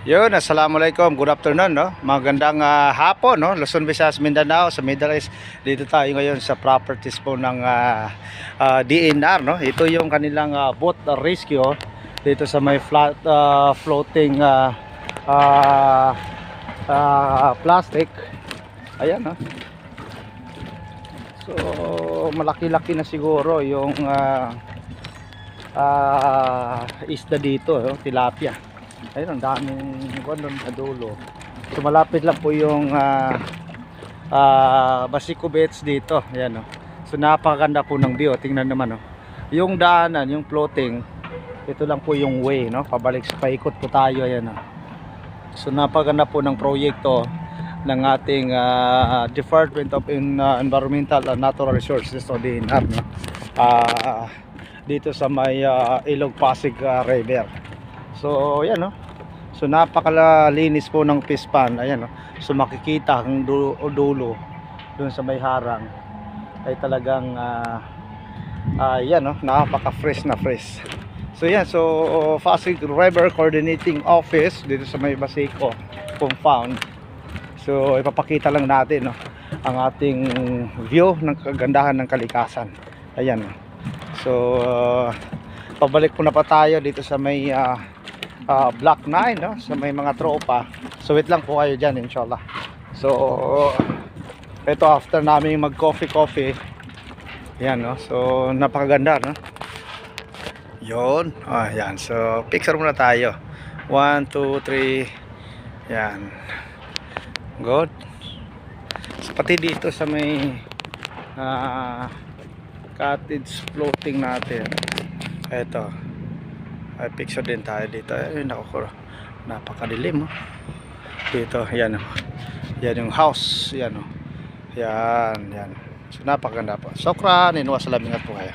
Yun, assalamualaikum, good afternoon, no? Magandang hapon, no? Luzon, Visayas, Mindanao, sa Middle East. Dito tayo ngayon sa properties po ng DNR, no? Ito yung kanilang boat rescue dito sa may flat floating plastic. Ayan, no? So, malaki-laki na siguro yung isda dito, no? Tilapia. Ayun, ang daming doon sa dulo. So malapit lang po yung Basico Beach dito. Ayan, oh. So napakaganda po ng view. Tingnan naman, oh. Yung daanan, yung floating, ito lang po yung way, no? Pabalik sa paikot po tayo. Ayan, oh. So napakaganda po ng proyekto ng ating Department of Environmental and Natural Resources o DNR, no? Dito sa may Ilog Pasig River. So ayan, no. So napakalinis po ng fish pond. Ayan, no. So makikita ang dulo doon sa may harang ay talagang ayan, no, napaka-fresh na fresh. So yan, so Pasig River Coordinating Office dito sa may Basico compound. So ipapakita lang natin, no, ang ating view ng kagandahan ng kalikasan. Ayan, no. So pabalik po na pa tayo dito sa may Block 9, no? So may mga tropa. So wait lang po kayo dyan, inshallah. So ito after namin mag coffee. Yan, no? So napakaganda, no? Yun. Yan. So picture muna tayo. 1, 2, 3. Yan. Good. So pati dito sa may cottage floating natin. Ito. Ay, picture din tayo dito. Ay, naku, napakadilim, oh. Dito, yan, oh. Yan yung house, yan, oh. Yan. So napakaganda po. Sokran, inuwa, salamingat po kayo.